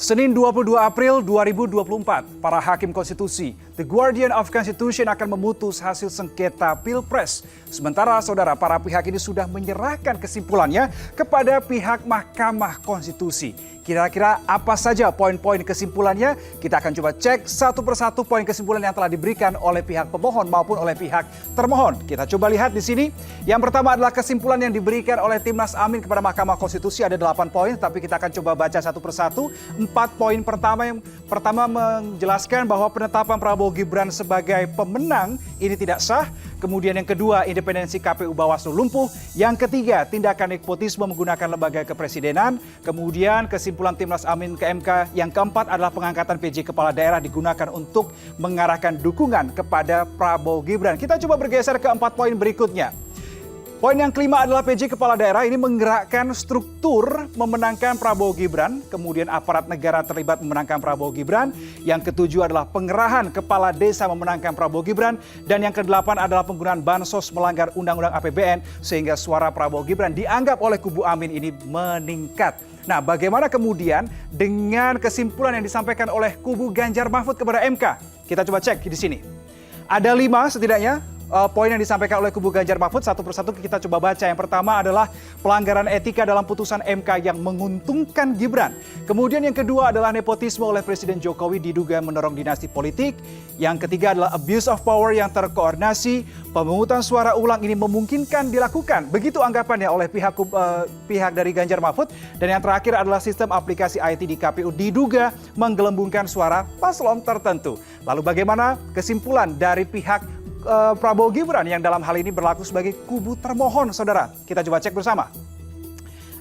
Senin 22 April 2024, para hakim konstitusi, The Guardian of Constitution akan memutus hasil sengketa Pilpres. Sementara saudara, para pihak ini sudah menyerahkan kesimpulannya kepada pihak Mahkamah Konstitusi. Kira-kira apa saja poin-poin kesimpulannya? Kita akan coba cek satu persatu poin kesimpulan yang telah diberikan oleh pihak pemohon maupun oleh pihak termohon. Kita coba lihat di sini. Yang pertama adalah kesimpulan yang diberikan oleh Timnas Amin kepada Mahkamah Konstitusi, ada 8 poin, tapi kita akan coba baca satu persatu. 4 poin pertama, yang pertama menjelaskan bahwa penetapan Prabowo Gibran sebagai pemenang ini tidak sah. Kemudian yang kedua, independensi KPU Bawaslu lumpuh. Yang ketiga, tindakan nepotisme menggunakan lembaga kepresidenan. Kemudian kesimpulan Timnas Amin ke MK. Yang keempat adalah pengangkatan PJ Kepala Daerah digunakan untuk mengarahkan dukungan kepada Prabowo Gibran. Kita coba bergeser ke 4 poin berikutnya. Poin yang kelima adalah PJ Kepala Daerah ini menggerakkan struktur memenangkan Prabowo Gibran. Kemudian aparat negara terlibat memenangkan Prabowo Gibran. Yang ketujuh adalah pengerahan kepala desa memenangkan Prabowo Gibran. Dan yang kedelapan adalah penggunaan bansos melanggar Undang-Undang APBN sehingga suara Prabowo Gibran dianggap oleh kubu Amin ini meningkat. Nah, bagaimana kemudian dengan kesimpulan yang disampaikan oleh kubu Ganjar Mahfud kepada MK? Kita coba cek di sini. Ada 5 setidaknya poin yang disampaikan oleh kubu Ganjar Mahfud, satu persatu kita coba baca. Yang pertama adalah pelanggaran etika dalam putusan MK yang menguntungkan Gibran. Kemudian yang kedua adalah nepotisme oleh Presiden Jokowi diduga mendorong dinasti politik. Yang ketiga adalah abuse of power yang terkoordinasi. Pemungutan suara ulang ini memungkinkan dilakukan. Begitu anggapannya oleh pihak dari Ganjar Mahfud. Dan yang terakhir adalah sistem aplikasi IT di KPU diduga menggelembungkan suara paslon tertentu. Lalu bagaimana kesimpulan dari pihak Prabowo Gibran yang dalam hal ini berlaku sebagai kubu termohon, saudara? Kita coba cek bersama.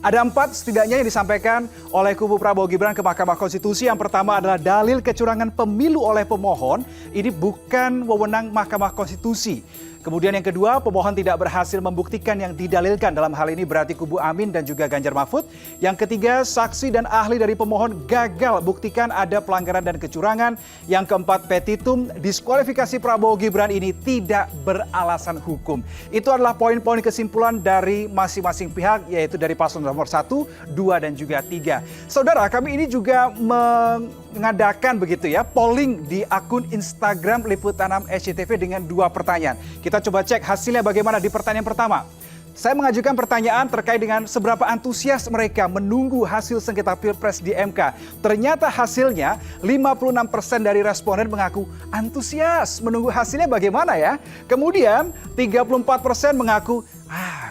Ada 4 setidaknya yang disampaikan oleh kubu Prabowo Gibran ke Mahkamah Konstitusi. Yang pertama adalah dalil kecurangan pemilu oleh pemohon. Ini bukan wewenang Mahkamah Konstitusi. Kemudian yang kedua, pemohon tidak berhasil membuktikan yang didalilkan. Dalam hal ini berarti kubu Amin dan juga Ganjar Mahfud. Yang ketiga, saksi dan ahli dari pemohon gagal buktikan ada pelanggaran dan kecurangan. Yang keempat, petitum diskualifikasi Prabowo Gibran ini tidak beralasan hukum. Itu adalah poin-poin kesimpulan dari masing-masing pihak, yaitu dari paslon nomor 1, 2, dan juga 3. Saudara, kami ini juga mengadakan begitu ya, polling di akun Instagram Liputan 6 SCTV dengan 2 pertanyaan. Kita coba cek hasilnya bagaimana di pertanyaan pertama. Saya mengajukan pertanyaan terkait dengan seberapa antusias mereka menunggu hasil sengketa Pilpres di MK. Ternyata hasilnya 56% dari responden mengaku antusias menunggu hasilnya bagaimana ya. Kemudian 34% mengaku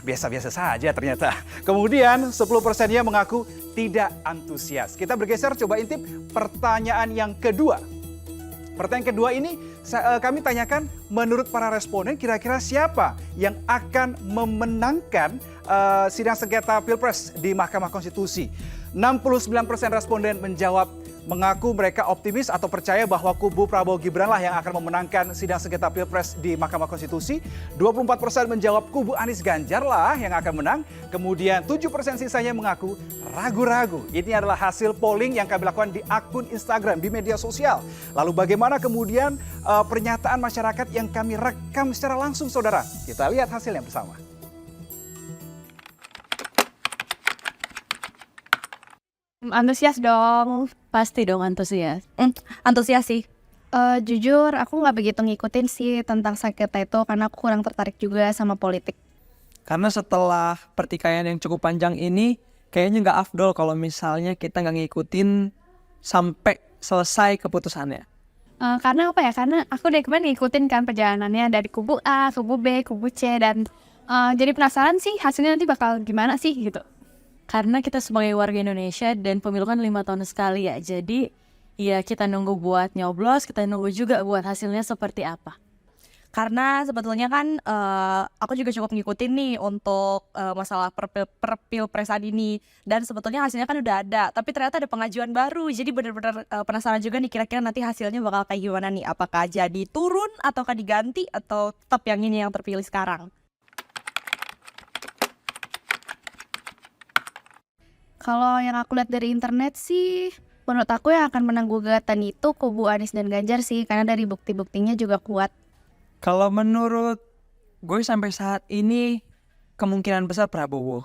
biasa-biasa saja ternyata. Kemudian 10%-nya mengaku tidak antusias. Kita bergeser coba intip pertanyaan yang kedua. Pertanyaan kedua ini kami tanyakan, menurut para responden kira-kira siapa yang akan memenangkan sidang sengketa Pilpres di Mahkamah Konstitusi. 69% responden menjawab mengaku mereka optimis atau percaya bahwa kubu Prabowo Gibran lah yang akan memenangkan sidang sengketa Pilpres di Mahkamah Konstitusi. 24% menjawab kubu Anies Ganjar lah yang akan menang. Kemudian 7% sisanya mengaku ragu-ragu. Ini adalah hasil polling yang kami lakukan di akun Instagram, di media sosial. Lalu bagaimana kemudian pernyataan masyarakat yang kami rekam secara langsung, saudara? Kita lihat hasilnya bersama. Antusias dong. Pasti dong antusias. Antusias sih. Jujur aku nggak begitu ngikutin sih tentang sengketa itu karena aku kurang tertarik juga sama politik. Karena setelah pertikaian yang cukup panjang ini, kayaknya nggak afdol kalau misalnya kita nggak ngikutin sampai selesai keputusannya. Karena apa ya? Karena aku dari kemarin ngikutin kan perjalanannya dari kubu A, kubu B, kubu C, dan jadi penasaran sih hasilnya nanti bakal gimana sih gitu. Karena kita sebagai warga Indonesia dan pemilu kan 5 tahun sekali ya. Jadi ya kita nunggu buat nyoblos, kita nunggu juga buat hasilnya seperti apa. Karena sebetulnya kan aku juga cukup ngikutin nih untuk masalah Pilpresan ini. Dan sebetulnya hasilnya kan udah ada, tapi ternyata ada pengajuan baru. Jadi benar-benar penasaran juga nih kira-kira nanti hasilnya bakal kayak gimana nih. Apakah jadi turun ataukah diganti atau tetap yang ini yang terpilih sekarang. Kalau yang aku lihat dari internet sih, menurut aku yang akan menang gugatan itu kubu Anies dan Ganjar sih, karena dari bukti-buktinya juga kuat. Kalau menurut gue sampai saat ini kemungkinan besar Prabowo.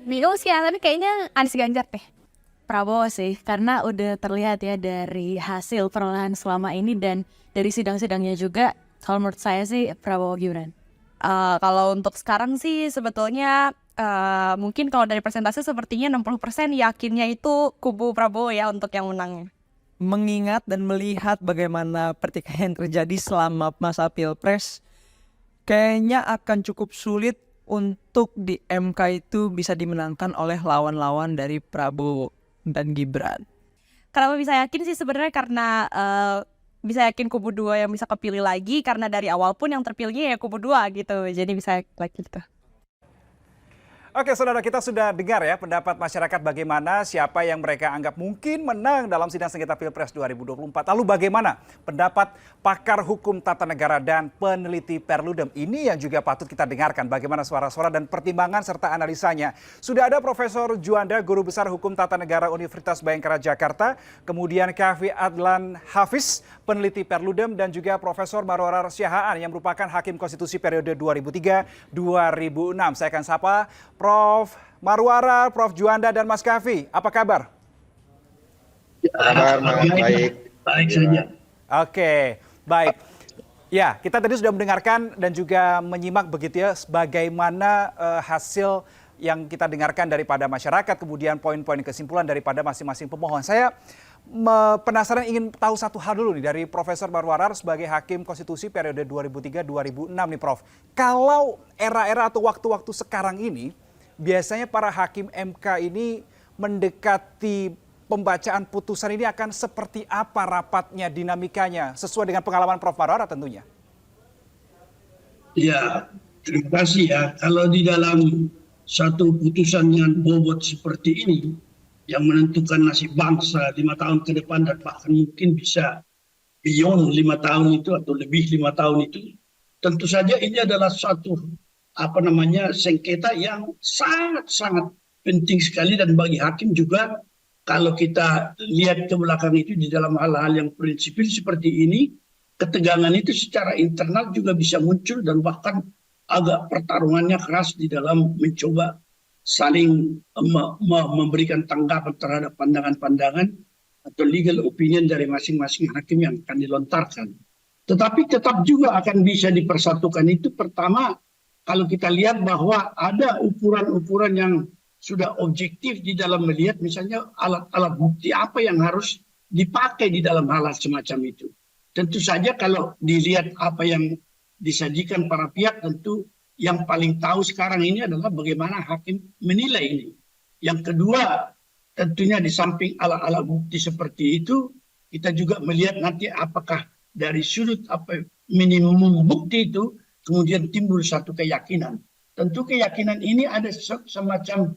Bingung sih ya, tapi kayaknya Anies Ganjar deh. Prabowo sih, karena udah terlihat ya dari hasil perolehan selama ini dan dari sidang-sidangnya juga. Kalau menurut saya sih Prabowo Gibran. Kalau untuk sekarang sih sebetulnya mungkin kalau dari persentase sepertinya 60% yakinnya itu kubu Prabowo ya untuk yang menangnya. Mengingat dan melihat bagaimana pertikaian terjadi selama masa Pilpres, kayaknya akan cukup sulit untuk di MK itu bisa dimenangkan oleh lawan-lawan dari Prabowo dan Gibran. Kenapa bisa yakin sih sebenarnya karena bisa yakin kubu 2 yang bisa kepilih lagi karena dari awal pun yang terpilihnya ya kubu 2 gitu. Jadi bisa like gitu. Oke, saudara, kita sudah dengar ya pendapat masyarakat bagaimana siapa yang mereka anggap mungkin menang dalam sidang sengketa Pilpres 2024. Lalu bagaimana pendapat pakar hukum tata negara dan peneliti Perludem? Ini yang juga patut kita dengarkan bagaimana suara-suara dan pertimbangan serta analisanya. Sudah ada Profesor Juanda, Guru Besar Hukum Tata Negara Universitas Bhayangkara Jakarta, kemudian Kavi Adlan Hafiz, peneliti Perludem, dan juga Profesor Marwarar Siahaan yang merupakan Hakim Konstitusi periode 2003-2006. Saya akan sapa Prof. Marwarar, Prof. Juanda, dan Mas Kavi. Apa kabar? Kabar baik. Baik saja. Oke, baik. Ya, kita tadi sudah mendengarkan dan juga menyimak begitu ya bagaimana hasil yang kita dengarkan daripada masyarakat, kemudian poin-poin kesimpulan daripada masing-masing pemohon. Saya penasaran ingin tahu satu hal dulu nih dari Profesor Marwarar sebagai Hakim Konstitusi periode 2003-2006 nih Prof. Kalau era-era atau waktu-waktu sekarang ini, biasanya para hakim MK ini mendekati pembacaan putusan ini akan seperti apa rapatnya, dinamikanya, sesuai dengan pengalaman Prof. Marwarar tentunya? Ya, terima kasih ya. Kalau di dalam satu putusan yang bobot seperti ini, yang menentukan nasib bangsa 5 tahun ke depan dan bahkan mungkin bisa beyond 5 tahun itu atau lebih 5 tahun itu, tentu saja ini adalah suatu sengketa yang sangat-sangat penting sekali, dan bagi hakim juga kalau kita lihat ke belakang itu di dalam hal-hal yang prinsipil seperti ini, ketegangan itu secara internal juga bisa muncul dan bahkan agak pertarungannya keras di dalam mencoba saling memberikan tanggapan terhadap pandangan-pandangan atau legal opinion dari masing-masing hakim yang akan dilontarkan. Tetapi tetap juga akan bisa dipersatukan itu pertama kalau kita lihat bahwa ada ukuran-ukuran yang sudah objektif di dalam melihat misalnya alat-alat bukti apa yang harus dipakai di dalam hal semacam itu. Tentu saja kalau dilihat apa yang disajikan para pihak, tentu yang paling tahu sekarang ini adalah bagaimana hakim menilai ini. Yang kedua, tentunya di samping alat-alat bukti seperti itu, kita juga melihat nanti apakah dari sudut minimum bukti itu kemudian timbul satu keyakinan. Tentu keyakinan ini ada semacam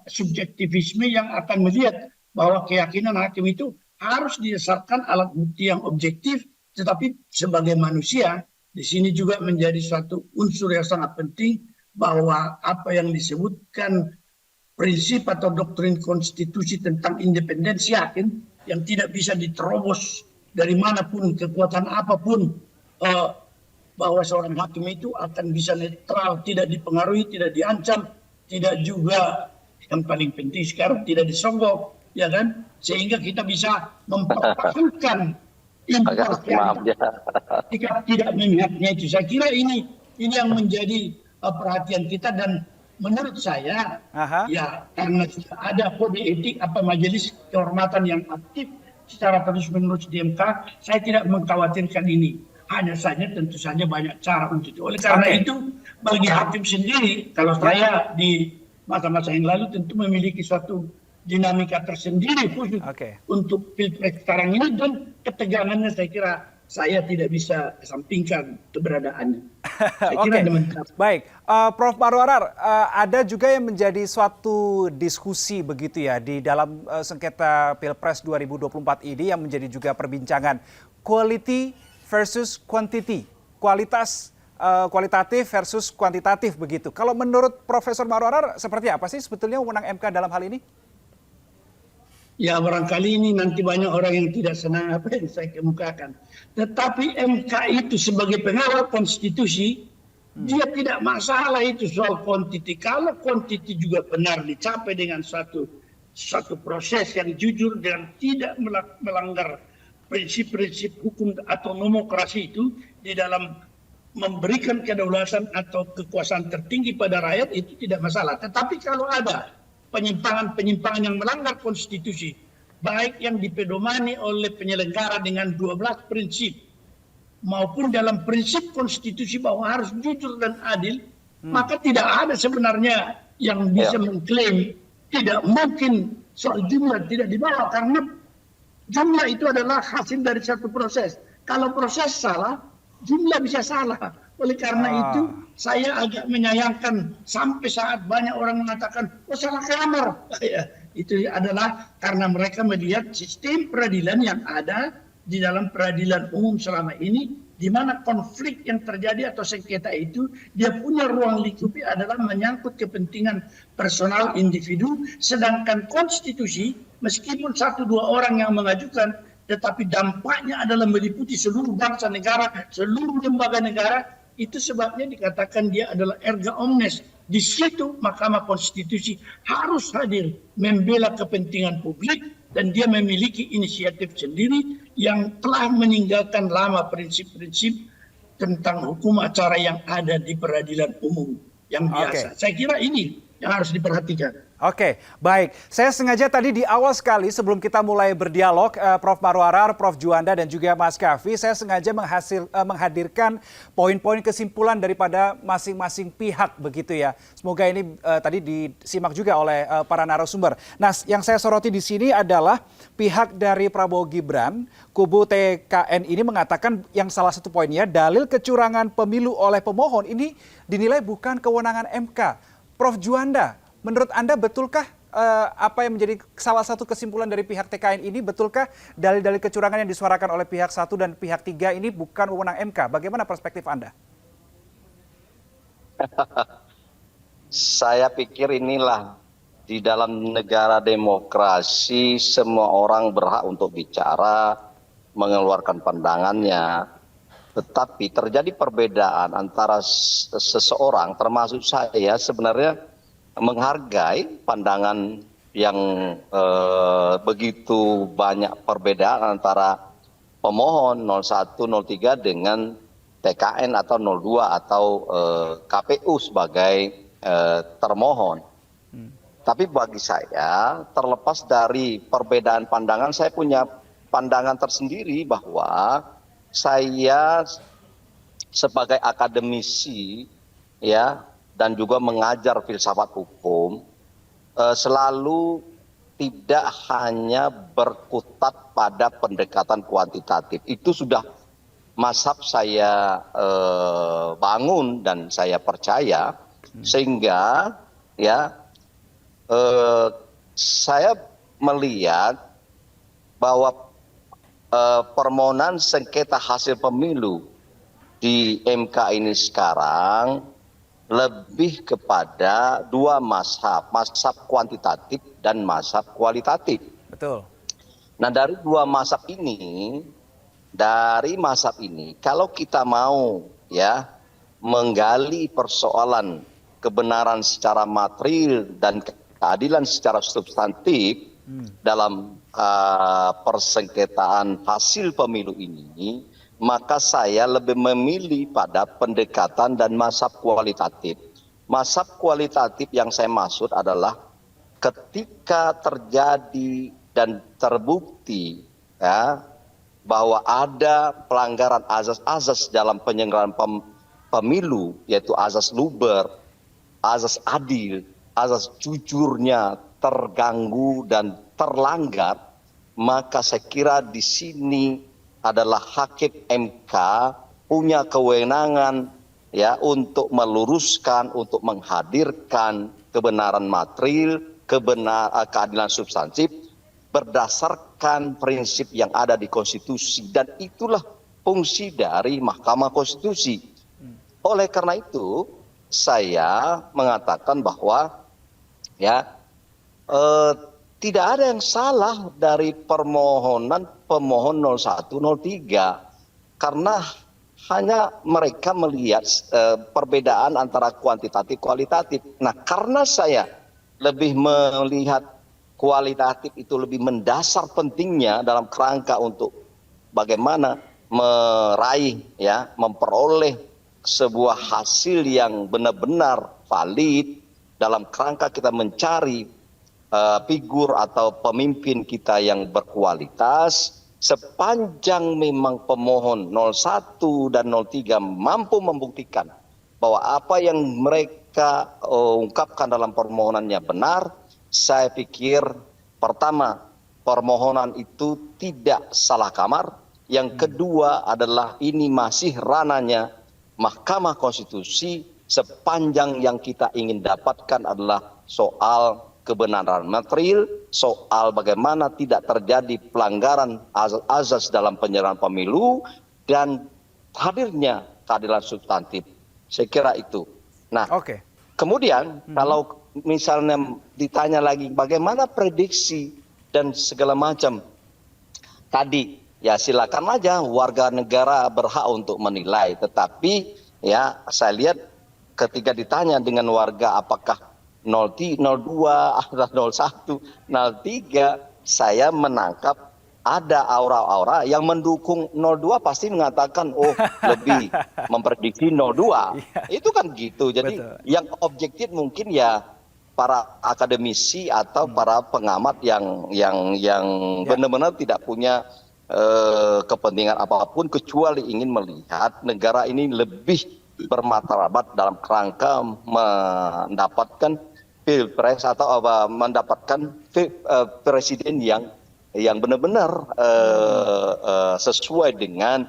subjektivisme yang akan melihat bahwa keyakinan hakim itu harus didasarkan alat bukti yang objektif, tetapi sebagai manusia, di sini juga menjadi suatu unsur yang sangat penting bahwa apa yang disebutkan prinsip atau doktrin konstitusi tentang independensi hakim yang tidak bisa diterobos dari manapun, kekuatan apapun, bahwa seorang hakim itu akan bisa netral, tidak dipengaruhi, tidak diancam, tidak juga yang paling penting sekarang tidak disogok, ya kan? Sehingga kita bisa mempertahankan jika tidak memihaknya itu. Saya kira ini yang menjadi perhatian kita, dan menurut saya ya karena ada kode etik majelis kehormatan yang aktif secara terus-menerus di MK, saya tidak mengkhawatirkan ini. Hanya saja tentu saja banyak cara untuk itu. Oleh karena itu bagi hakim sendiri, kalau saya di masa-masa yang lalu tentu memiliki suatu dinamika tersendiri khusus untuk Pilpres sekarang ini, dan ketegangannya saya kira saya tidak bisa kesampingkan keberadaannya. Saya kira baik, Prof. Marwarar, ada juga yang menjadi suatu diskusi begitu ya di dalam sengketa Pilpres 2024 ini yang menjadi juga perbincangan, quality versus quantity, kualitatif versus kuantitatif begitu. Kalau menurut Profesor Marwarar seperti apa sih sebetulnya wewenang MK dalam hal ini? Ya, barangkali ini nanti banyak orang yang tidak senang apa yang saya kemukakan. Tetapi MK itu sebagai pengawal konstitusi, dia tidak masalah itu soal quantity. Kalau quantity juga benar dicapai dengan suatu satu proses yang jujur dan tidak melanggar prinsip-prinsip hukum atau demokrasi itu di dalam memberikan kedaulatan atau kekuasaan tertinggi pada rakyat itu tidak masalah. Tetapi kalau ada penyimpangan-penyimpangan yang melanggar konstitusi, baik yang dipedomani oleh penyelenggara dengan 12 prinsip maupun dalam prinsip konstitusi bahwa harus jujur dan adil, maka tidak ada sebenarnya yang bisa mengklaim tidak mungkin soal jumlah tidak dibawa, karena jumlah itu adalah hasil dari satu proses. Kalau proses salah, jumlah bisa salah. Oleh karena itu, saya agak menyayangkan sampai saat banyak orang mengatakan, oh salah kamar. Ya, itu adalah karena mereka melihat sistem peradilan yang ada di dalam peradilan umum selama ini, di mana konflik yang terjadi atau sengketa itu, dia punya ruang lingkupi adalah menyangkut kepentingan personal individu, sedangkan konstitusi, meskipun 1-2 orang yang mengajukan, tetapi dampaknya adalah meliputi seluruh bangsa negara, seluruh lembaga negara. Itu sebabnya dikatakan dia adalah erga omnes. Di situ Mahkamah Konstitusi harus hadir membela kepentingan publik, dan dia memiliki inisiatif sendiri yang telah meninggalkan lama prinsip-prinsip tentang hukum acara yang ada di peradilan umum yang biasa. Saya kira ini yang harus diperhatikan. Oke, baik. Saya sengaja tadi di awal sekali sebelum kita mulai berdialog, Prof. Marwarar, Prof. Juanda, dan juga Mas Kavi, saya sengaja menghadirkan poin-poin kesimpulan daripada masing-masing pihak begitu ya. Semoga ini tadi disimak juga oleh para narasumber. Nah, yang saya soroti di sini adalah pihak dari Prabowo Gibran, kubu TKN ini mengatakan yang salah satu poinnya, dalil kecurangan pemilu oleh pemohon ini dinilai bukan kewenangan MK. Prof. Juanda, menurut Anda betulkah apa yang menjadi salah satu kesimpulan dari pihak TKN ini, betulkah dalil-dalil kecurangan yang disuarakan oleh pihak 1 dan pihak 3 ini bukan wewenang MK? Bagaimana perspektif Anda? Saya pikir inilah, di dalam negara demokrasi semua orang berhak untuk bicara, mengeluarkan pandangannya. Tetapi terjadi perbedaan antara seseorang, termasuk saya sebenarnya menghargai pandangan yang begitu banyak perbedaan antara pemohon 01, 03 dengan TKN atau 02 atau KPU sebagai termohon. Tapi bagi saya, terlepas dari perbedaan pandangan, saya punya pandangan tersendiri bahwa saya sebagai akademisi ya, dan juga mengajar filsafat hukum, selalu tidak hanya berkutat pada pendekatan kuantitatif. Itu sudah mazhab saya bangun dan saya percaya, sehingga ya saya melihat bahwa permohonan sengketa hasil pemilu di MK ini sekarang lebih kepada dua mazhab kuantitatif dan mazhab kualitatif. Betul. Nah, dari mazhab ini, kalau kita mau ya menggali persoalan kebenaran secara material dan keadilan secara substantif dalam persengketaan hasil pemilu ini, maka saya lebih memilih pada pendekatan dan mazhab kualitatif. Mazhab kualitatif yang saya maksud adalah ketika terjadi dan terbukti ya, bahwa ada pelanggaran azas-azas dalam penyelenggaraan pemilu, yaitu azas luber, azas adil, azas jujurnya terganggu dan terlanggar, maka saya kira di sini adalah hakim MK punya kewenangan ya untuk meluruskan, untuk menghadirkan kebenaran material, keadilan substantif berdasarkan prinsip yang ada di konstitusi, dan itulah fungsi dari Mahkamah Konstitusi. Oleh karena itu saya mengatakan bahwa ya tidak ada yang salah dari permohonan pemohon 01, 03, karena hanya mereka melihat perbedaan antara kuantitatif kualitatif. Nah, karena saya lebih melihat kualitatif itu lebih mendasar pentingnya dalam kerangka untuk bagaimana meraih ya, memperoleh sebuah hasil yang benar-benar valid dalam kerangka kita mencari figur atau pemimpin kita yang berkualitas, sepanjang memang pemohon 01 dan 03 mampu membuktikan bahwa apa yang mereka ungkapkan dalam permohonannya benar, saya pikir pertama, permohonan itu tidak salah kamar. Yang kedua adalah ini masih ranahnya Mahkamah Konstitusi, sepanjang yang kita ingin dapatkan adalah soal kebenaran material, soal bagaimana tidak terjadi pelanggaran azas dalam penyelenggaraan pemilu, dan hadirnya keadilan substantif. Saya kira itu. Nah, kemudian kalau misalnya ditanya lagi bagaimana prediksi dan segala macam, tadi ya silakan aja warga negara berhak untuk menilai. Tetapi ya saya lihat ketika ditanya dengan warga apakah 02 atau 01, 03, saya menangkap ada aura-aura yang mendukung 02 pasti mengatakan oh lebih memprediksi 02. Itu kan gitu. Jadi yang objektif mungkin ya para akademisi atau para pengamat yang benar-benar tidak punya kepentingan apapun kecuali ingin melihat negara ini lebih bermartabat dalam kerangka mendapatkan pilpres atau mendapatkan presiden yang benar-benar sesuai dengan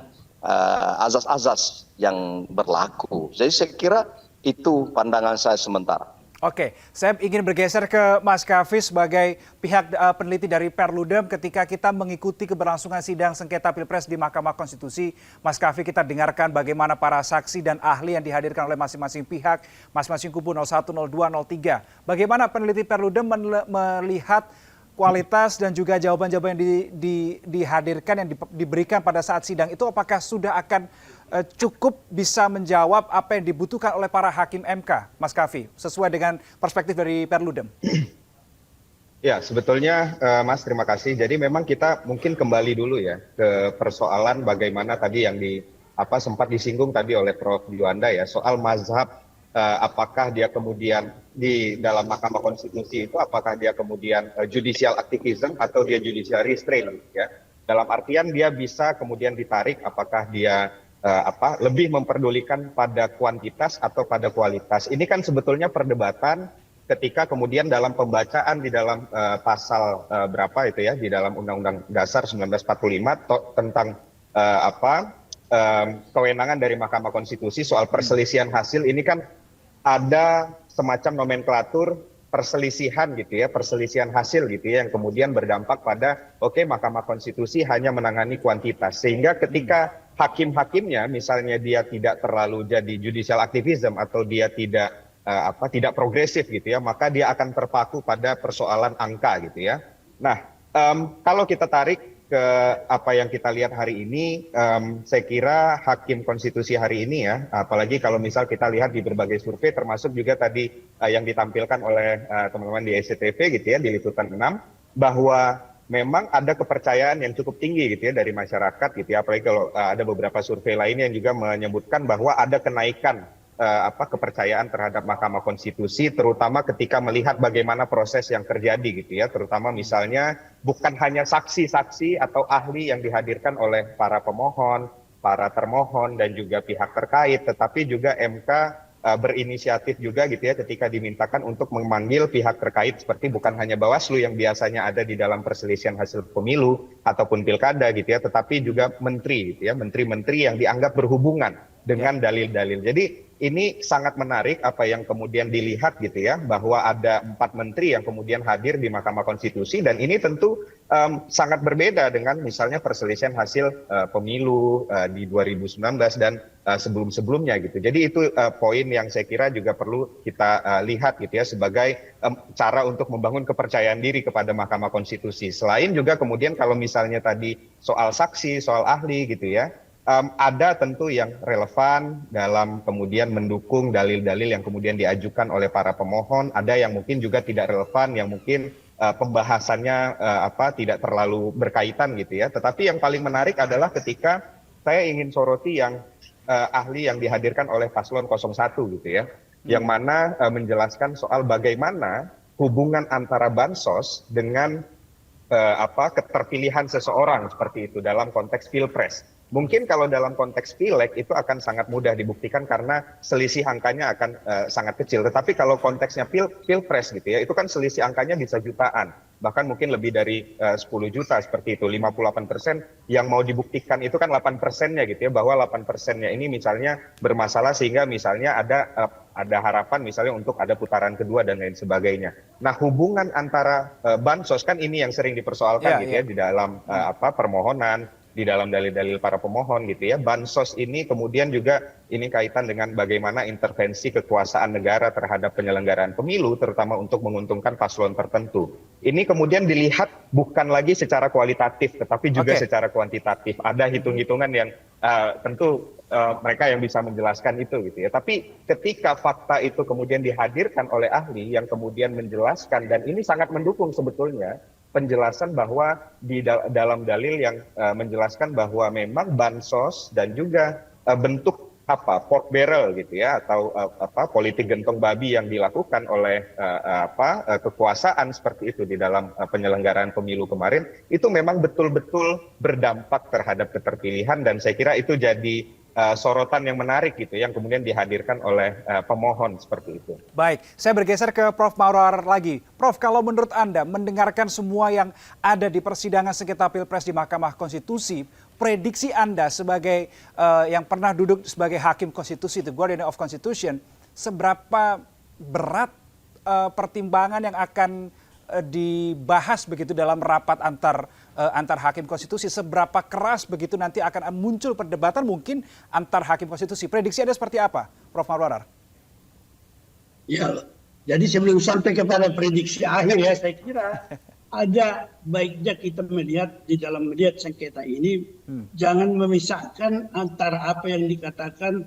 azas-azas yang berlaku. Jadi saya kira itu pandangan saya sementara. Oke, saya ingin bergeser ke Mas Kavi sebagai pihak peneliti dari Perludem. Ketika kita mengikuti keberlangsungan sidang sengketa Pilpres di Mahkamah Konstitusi, Mas Kavi, kita dengarkan bagaimana para saksi dan ahli yang dihadirkan oleh masing-masing pihak, masing-masing kubu 01, 02, 03. Bagaimana peneliti Perludem melihat kualitas dan juga jawaban-jawaban yang dihadirkan, yang diberikan pada saat sidang itu, apakah sudah akan cukup bisa menjawab apa yang dibutuhkan oleh para hakim MK, Mas Kavi, sesuai dengan perspektif dari Perludem? Ya, sebetulnya Mas, terima kasih. Jadi memang kita mungkin kembali dulu ya ke persoalan bagaimana tadi yang sempat disinggung tadi oleh Prof. Juanda ya, soal mazhab, apakah dia kemudian di dalam Mahkamah Konstitusi itu apakah dia kemudian judicial activism atau dia judicial restraint ya. Dalam artian dia bisa kemudian ditarik apakah dia lebih memperdulikan pada kuantitas atau pada kualitas. Ini kan sebetulnya perdebatan ketika kemudian dalam pembacaan di dalam pasal berapa itu ya di dalam Undang-Undang Dasar 1945 tentang kewenangan dari Mahkamah Konstitusi soal perselisihan hasil, ini kan ada semacam nomenklatur perselisihan gitu ya, perselisihan hasil gitu ya, yang kemudian berdampak pada Mahkamah Konstitusi hanya menangani kuantitas, sehingga ketika hakim-hakimnya misalnya dia tidak terlalu jadi judicial activism atau dia tidak progresif gitu ya, maka dia akan terpaku pada persoalan angka gitu ya. Nah, kalau kita tarik ke apa yang kita lihat hari ini, saya kira hakim konstitusi hari ini ya, apalagi kalau misal kita lihat di berbagai survei, termasuk juga tadi yang ditampilkan oleh teman-teman di SCTV gitu ya, di liputan 6, bahwa memang ada kepercayaan yang cukup tinggi gitu ya dari masyarakat gitu ya, apalagi kalau ada beberapa survei lainnya yang juga menyebutkan bahwa ada kenaikan kepercayaan terhadap Mahkamah Konstitusi, terutama ketika melihat bagaimana proses yang terjadi gitu ya, terutama misalnya bukan hanya saksi-saksi atau ahli yang dihadirkan oleh para pemohon, para termohon dan juga pihak terkait, tetapi juga MK berinisiatif juga gitu ya ketika dimintakan untuk memanggil pihak terkait, seperti bukan hanya Bawaslu yang biasanya ada di dalam perselisihan hasil pemilu ataupun pilkada gitu ya, tetapi juga menteri gitu ya, menteri-menteri yang dianggap berhubungan dengan dalil-dalil. Jadi ini sangat menarik apa yang kemudian dilihat gitu ya, bahwa ada 4 menteri yang kemudian hadir di Mahkamah Konstitusi, dan ini tentu sangat berbeda dengan misalnya perselisihan hasil pemilu di 2019 dan sebelum-sebelumnya gitu. Jadi itu poin yang saya kira juga perlu kita lihat gitu ya, sebagai cara untuk membangun kepercayaan diri kepada Mahkamah Konstitusi. Selain juga kemudian kalau misalnya tadi soal saksi, soal ahli gitu ya, ada tentu yang relevan dalam kemudian mendukung dalil-dalil yang kemudian diajukan oleh para pemohon, ada yang mungkin juga tidak relevan, yang mungkin pembahasannya tidak terlalu berkaitan gitu ya. Tetapi yang paling menarik adalah ketika saya ingin soroti yang ahli yang dihadirkan oleh paslon 01 gitu ya, yang mana menjelaskan soal bagaimana hubungan antara bansos dengan keterpilihan seseorang seperti itu dalam konteks pilpres. Mungkin kalau dalam konteks pileg itu akan sangat mudah dibuktikan karena selisih angkanya akan sangat kecil. Tetapi kalau konteksnya pilpres gitu ya, itu kan selisih angkanya bisa jutaan. Bahkan mungkin lebih dari 10 juta seperti itu. 58% yang mau dibuktikan itu kan 8%-nya gitu ya, bahwa 8%-nya ini misalnya bermasalah sehingga misalnya ada harapan misalnya untuk ada putaran kedua dan lain sebagainya. Nah, hubungan antara bansos kan ini yang sering dipersoalkan gitu ya di dalam permohonan, di dalam dalil-dalil para pemohon gitu ya. Bansos ini kemudian juga ini kaitan dengan bagaimana intervensi kekuasaan negara terhadap penyelenggaraan pemilu, terutama untuk menguntungkan paslon tertentu. Ini kemudian dilihat bukan lagi secara kualitatif, tetapi juga secara kuantitatif. Ada hitung-hitungan yang tentu mereka yang bisa menjelaskan itu gitu ya. Tapi ketika fakta itu kemudian dihadirkan oleh ahli yang kemudian menjelaskan, dan ini sangat mendukung sebetulnya penjelasan bahwa di dalam dalil yang menjelaskan bahwa memang bansos dan juga bentuk pork barrel gitu ya, atau politik gentong babi yang dilakukan oleh kekuasaan seperti itu di dalam penyelenggaraan pemilu kemarin itu memang betul-betul berdampak terhadap keterpilihan, dan saya kira itu jadi sorotan yang menarik gitu yang kemudian dihadirkan oleh pemohon seperti itu. Baik, saya bergeser ke Prof. Maurar lagi. Prof, kalau menurut Anda mendengarkan semua yang ada di persidangan sengketa Pilpres di Mahkamah Konstitusi, prediksi Anda sebagai yang pernah duduk sebagai hakim konstitusi, the Guardian of Constitution, seberapa berat pertimbangan yang akan dibahas begitu dalam rapat antar hakim konstitusi, seberapa keras begitu nanti akan muncul perdebatan mungkin antar hakim konstitusi. Prediksi Anda seperti apa, Prof. Maurar? Ya, jadi sebelum sampai kepada prediksi akhir ya, saya kira ada baiknya kita melihat di dalam melihat sengketa ini jangan memisahkan antara apa yang dikatakan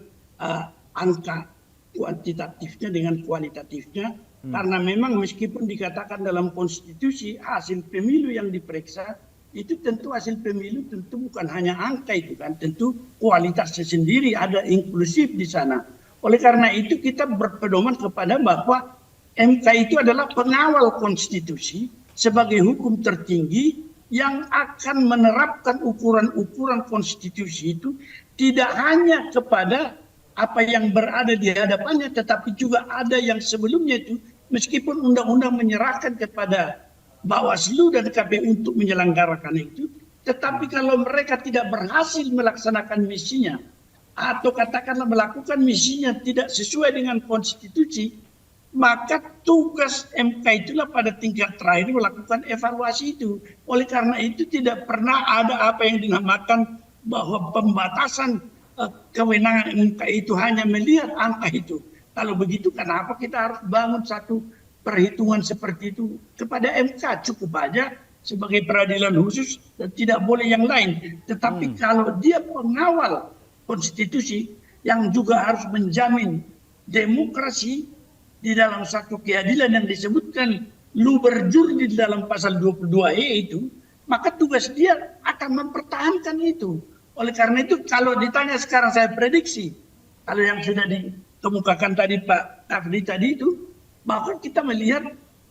angka kuantitatifnya dengan kualitatifnya. Karena memang meskipun dikatakan dalam konstitusi hasil pemilu yang diperiksa, itu tentu hasil pemilu tentu bukan hanya angka itu kan, tentu kualitasnya sendiri, ada inklusif di sana. Oleh karena itu kita berpedoman kepada bahwa MK itu adalah pengawal konstitusi sebagai hukum tertinggi yang akan menerapkan ukuran-ukuran konstitusi itu tidak hanya kepada apa yang berada di hadapannya, tetapi juga ada yang sebelumnya itu, meskipun undang-undang menyerahkan kepada Bawaslu dan KPU untuk menyelenggarakan itu, tetapi kalau mereka tidak berhasil melaksanakan misinya, atau katakanlah melakukan misinya tidak sesuai dengan konstitusi, maka tugas MK itulah pada tingkat terakhir melakukan evaluasi itu. Oleh karena itu tidak pernah ada apa yang dinamakan bahwa pembatasan kewenangan MK itu hanya melihat angka itu. Kalau begitu kenapa kita harus bangun satu perhitungan seperti itu kepada MK? Cukup aja sebagai peradilan khusus dan tidak boleh yang lain. Tetapi kalau dia pengawal konstitusi yang juga harus menjamin demokrasi di dalam satu keadilan yang disebutkan luber-jur di dalam pasal 22E itu, maka tugas dia akan mempertahankan itu. Oleh karena itu kalau ditanya sekarang saya prediksi, kalau yang sudah dikemukakan tadi Pak Tafri tadi itu, bahwa kita melihat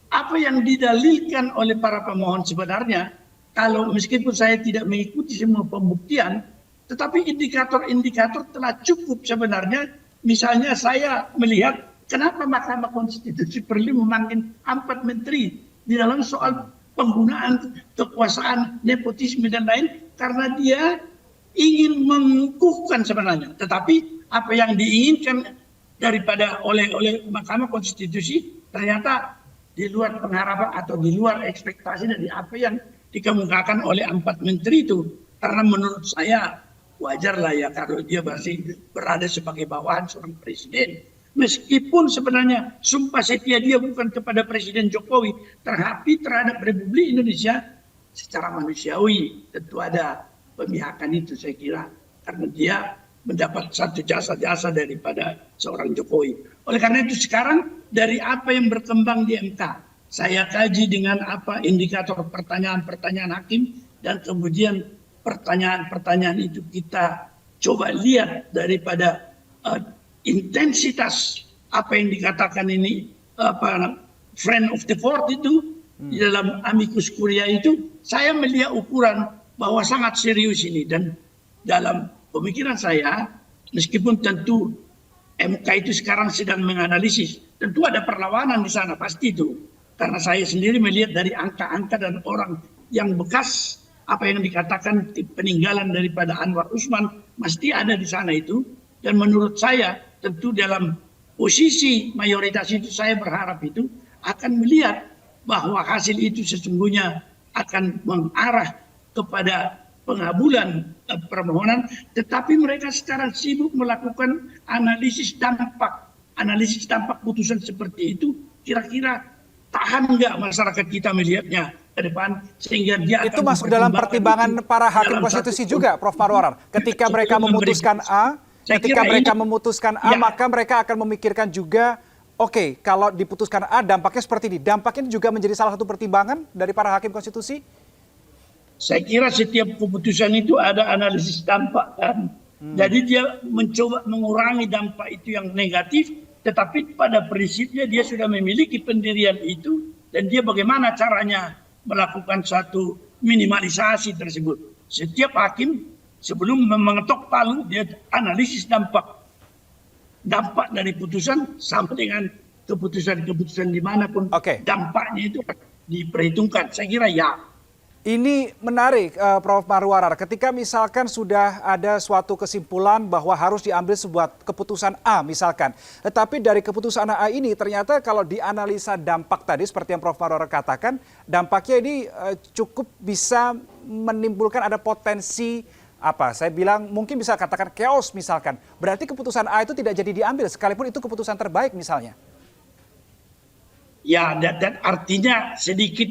apa yang didalilkan oleh para pemohon sebenarnya, kalau meskipun saya tidak mengikuti semua pembuktian, tetapi indikator-indikator telah cukup sebenarnya. Misalnya saya melihat kenapa Mahkamah Konstitusi perlu memanggil 4 menteri di dalam soal penggunaan kekuasaan, nepotisme dan lain, karena dia ingin mengukuhkan sebenarnya. Tetapi apa yang diinginkan daripada oleh Mahkamah Konstitusi ternyata di luar pengharapan atau di luar ekspektasi dari apa yang dikemukakan oleh 4 menteri itu. Karena menurut saya wajarlah ya kalau dia masih berada sebagai bawahan seorang presiden. Meskipun sebenarnya sumpah setia dia bukan kepada Presiden Jokowi, tetapi terhadap Republik Indonesia secara manusiawi tentu ada pemihakan itu saya kira. Karena dia mendapat satu jasa-jasa daripada seorang Jokowi. Oleh karena itu sekarang dari apa yang berkembang di MK, saya kaji dengan apa indikator pertanyaan-pertanyaan hakim, dan kemudian pertanyaan-pertanyaan itu kita coba lihat daripada intensitas apa yang dikatakan ini friend of the court itu di dalam amicus curiae itu, saya melihat ukuran bahwa sangat serius ini. Dan dalam pemikiran saya, meskipun tentu MK itu sekarang sedang menganalisis, tentu ada perlawanan di sana, pasti itu. Karena saya sendiri melihat dari angka-angka dan orang yang bekas apa yang dikatakan peninggalan daripada Anwar Usman mesti ada di sana itu. Dan menurut saya tentu dalam posisi mayoritas itu, saya berharap itu akan melihat bahwa hasil itu sesungguhnya akan mengarah kepada pengabulan permohonan, tetapi mereka sekarang sibuk melakukan analisis dampak putusan seperti itu. Kira-kira tahan nggak masyarakat kita melihatnya ke depan, sehingga dia itu akan masuk dalam pertimbangan para hakim dalam konstitusi satu- juga, Prof. Marwarar. Ketika mereka memutuskan A, maka mereka akan memikirkan juga, oke, kalau diputuskan A dampaknya seperti ini. Dampaknya juga menjadi salah satu pertimbangan dari para hakim konstitusi? Saya kira setiap keputusan itu ada analisis dampak kan. Jadi dia mencoba mengurangi dampak itu yang negatif, tetapi pada prinsipnya dia sudah memiliki pendirian itu, dan dia bagaimana caranya melakukan satu minimalisasi tersebut. Setiap hakim sebelum mengetok palu, dia analisis dampak dari putusan sampai dengan keputusan-keputusan dimanapun dampaknya itu diperhitungkan. Saya kira ya. Ini menarik, Prof. Marwarar. Ketika misalkan sudah ada suatu kesimpulan bahwa harus diambil sebuah keputusan A misalkan. Tetapi dari keputusan A ini ternyata kalau dianalisa dampak tadi seperti yang Prof. Marwarar katakan, dampaknya ini cukup bisa menimbulkan ada potensi saya bilang mungkin bisa katakan chaos misalkan. Berarti keputusan A itu tidak jadi diambil sekalipun itu keputusan terbaik misalnya. Ya, dan artinya sedikit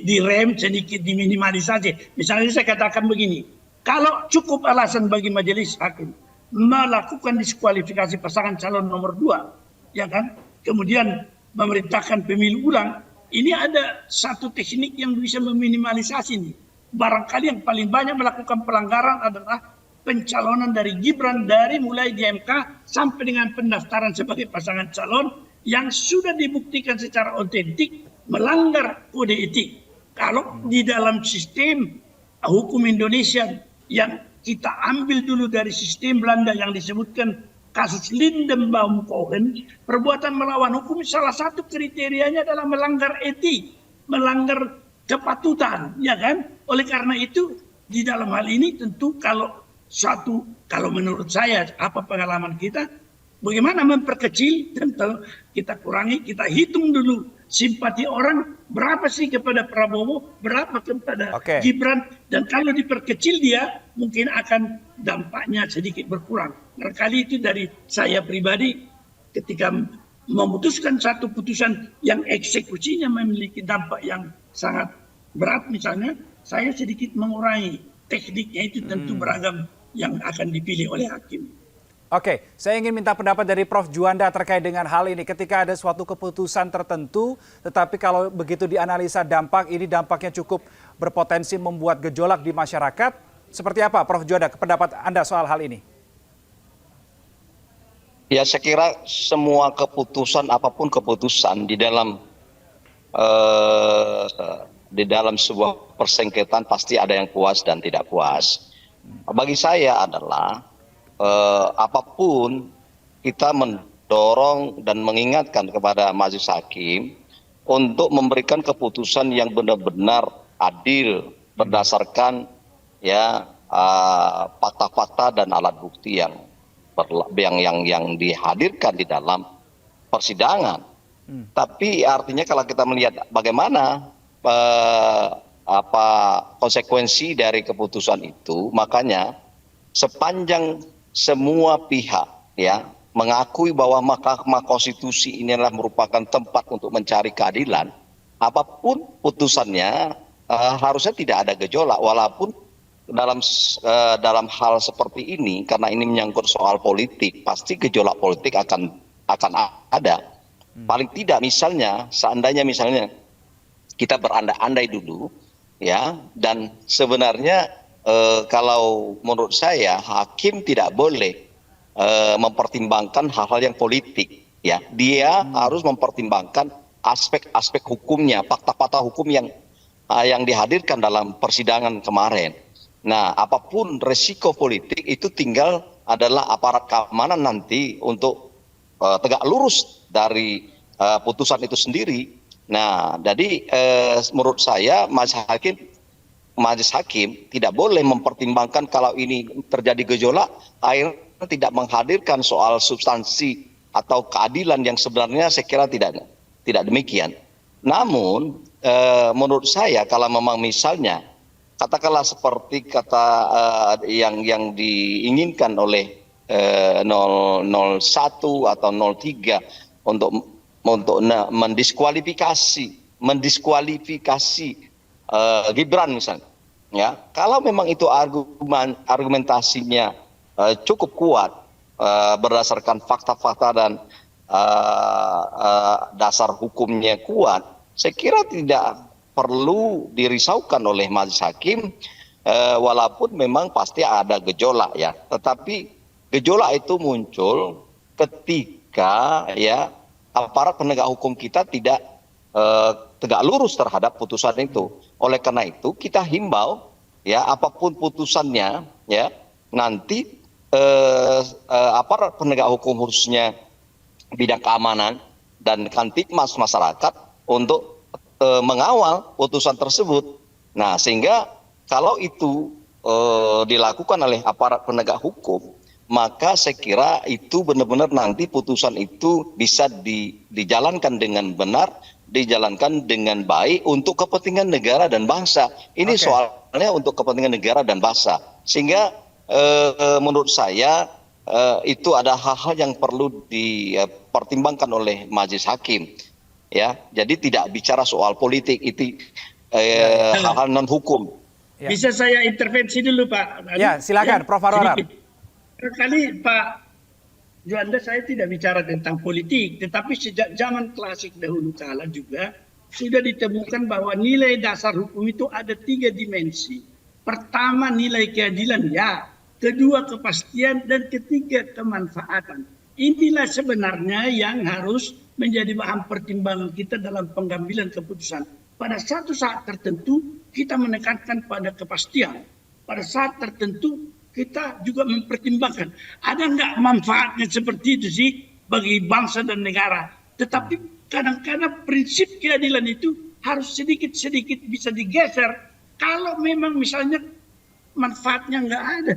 direm, sedikit diminimalisasi. Misalnya saya katakan begini, kalau cukup alasan bagi majelis hakim melakukan diskualifikasi pasangan calon nomor 2, ya kan, kemudian memerintahkan pemilu ulang, ini ada satu teknik yang bisa meminimalisasi ini. Barangkali yang paling banyak melakukan pelanggaran adalah pencalonan dari Gibran, dari mulai di MK sampai dengan pendaftaran sebagai pasangan calon yang sudah dibuktikan secara otentik melanggar kode etik. Kalau di dalam sistem hukum Indonesia yang kita ambil dulu dari sistem Belanda yang disebutkan kasus Lindenbaum-Cohen, perbuatan melawan hukum salah satu kriterianya adalah melanggar etik, melanggar kepatutan, ya kan? Oleh karena itu di dalam hal ini tentu kalau menurut saya apa pengalaman kita, bagaimana memperkecil, tentu kita kurangi, kita hitung dulu simpati orang berapa sih kepada Prabowo, berapa kepada Gibran, dan kalau diperkecil dia mungkin akan dampaknya sedikit berkurang. Barangkali itu dari saya pribadi ketika memutuskan satu putusan yang eksekusinya memiliki dampak yang sangat berat misalnya, saya sedikit mengurangi. Tekniknya itu tentu beragam yang akan dipilih oleh hakim. Oke, saya ingin minta pendapat dari Prof. Juanda terkait dengan hal ini. Ketika ada suatu keputusan tertentu, tetapi kalau begitu dianalisa dampak, ini dampaknya cukup berpotensi membuat gejolak di masyarakat. Seperti apa, Prof. Juanda, pendapat Anda soal hal ini? Ya, saya kira semua keputusan, apapun keputusan di dalam sebuah persengketaan pasti ada yang puas dan tidak puas. Bagi saya adalah apapun kita mendorong dan mengingatkan kepada majelis hakim untuk memberikan keputusan yang benar-benar adil berdasarkan fakta-fakta dan alat bukti yang dihadirkan di dalam persidangan. Tapi artinya kalau kita melihat bagaimana konsekuensi dari keputusan itu, makanya sepanjang semua pihak mengakui bahwa Mahkamah Konstitusi ini adalah merupakan tempat untuk mencari keadilan, apapun putusannya harusnya tidak ada gejolak, walaupun dalam hal seperti ini karena ini menyangkut soal politik, pasti gejolak politik akan ada. Paling tidak misalnya, seandainya misalnya kita berandai-andai dulu, ya, dan sebenarnya kalau menurut saya hakim tidak boleh mempertimbangkan hal-hal yang politik, ya. Dia harus mempertimbangkan aspek-aspek hukumnya, fakta-fakta hukum yang dihadirkan dalam persidangan kemarin. Nah, apapun resiko politik itu tinggal adalah aparat keamanan nanti untuk tegak lurus dari putusan itu sendiri. Nah, jadi menurut saya majelis hakim tidak boleh mempertimbangkan kalau ini terjadi gejolak, akhirnya tidak menghadirkan soal substansi atau keadilan yang sebenarnya saya kira tidak demikian. Namun menurut saya kalau memang misalnya katakanlah seperti kata yang diinginkan oleh 01 atau 03 untuk mendiskualifikasi Gibran misalnya, ya, kalau memang itu argumentasinya cukup kuat berdasarkan fakta-fakta dan dasar hukumnya kuat, saya kira tidak perlu dirisaukan oleh majelis hakim, walaupun memang pasti ada gejolak, ya, tetapi gejolak itu muncul ketika, ya, aparat penegak hukum kita tidak tegak lurus terhadap putusan itu. Oleh karena itu kita himbau, ya, apapun putusannya, ya, nanti aparat penegak hukum khususnya bidang keamanan dan Kamtibmas masyarakat untuk mengawal putusan tersebut. Nah, sehingga kalau itu dilakukan oleh aparat penegak hukum, maka saya kira itu benar-benar nanti putusan itu bisa dijalankan dengan benar, dijalankan dengan baik untuk kepentingan negara dan bangsa. Ini soalnya untuk kepentingan negara dan bangsa. Sehingga menurut saya itu ada hal-hal yang perlu dipertimbangkan oleh majelis hakim. Ya, jadi tidak bicara soal politik, itu hal-hal non hukum. Bisa saya intervensi dulu, Pak? Ya, silakan, Prof. Arar. Kali Pak Juanda, saya tidak bicara tentang politik, tetapi sejak zaman klasik dahulu kala juga sudah ditemukan bahwa nilai dasar hukum itu ada 3 dimensi. Pertama nilai keadilan, ya. Kedua kepastian, dan ketiga kemanfaatan. Inilah sebenarnya yang harus menjadi bahan pertimbangan kita dalam pengambilan keputusan. Pada satu saat tertentu kita menekankan pada kepastian. Pada saat tertentu kita juga mempertimbangkan ada nggak manfaatnya seperti itu sih bagi bangsa dan negara. Tetapi kadang-kadang prinsip keadilan itu harus sedikit-sedikit bisa digeser kalau memang misalnya manfaatnya nggak ada.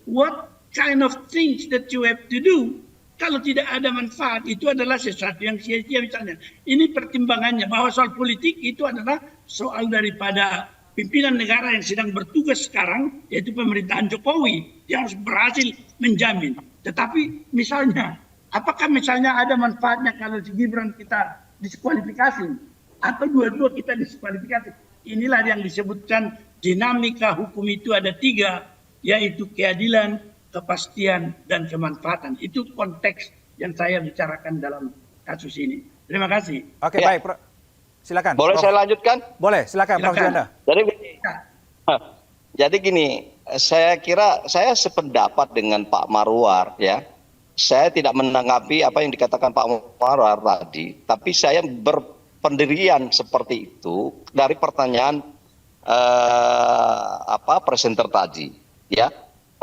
What kind of things that you have to do? Kalau tidak ada manfaat, itu adalah sesuatu yang sia-sia misalnya. Ini pertimbangannya bahwa soal politik itu adalah soal daripada pimpinan negara yang sedang bertugas sekarang, yaitu pemerintahan Jokowi, yang harus berhasil menjamin. Tetapi misalnya, apakah misalnya ada manfaatnya kalau si Gibran kita diskualifikasi? Atau dua-dua kita diskualifikasi? Inilah yang disebutkan dinamika hukum itu ada 3, yaitu keadilan, kepastian, dan kemanfaatan. Itu konteks yang saya bicarakan dalam kasus ini. Terima kasih. Oke, Ya. baik. Silakan. Boleh Prof. saya lanjutkan? Boleh, silakan, Prof. Juanda. Jadi gini, saya kira saya sependapat dengan Pak Marwar, ya. Saya tidak menanggapi apa yang dikatakan Pak Marwar tadi, tapi saya berpendirian seperti itu dari pertanyaan presenter tadi, ya.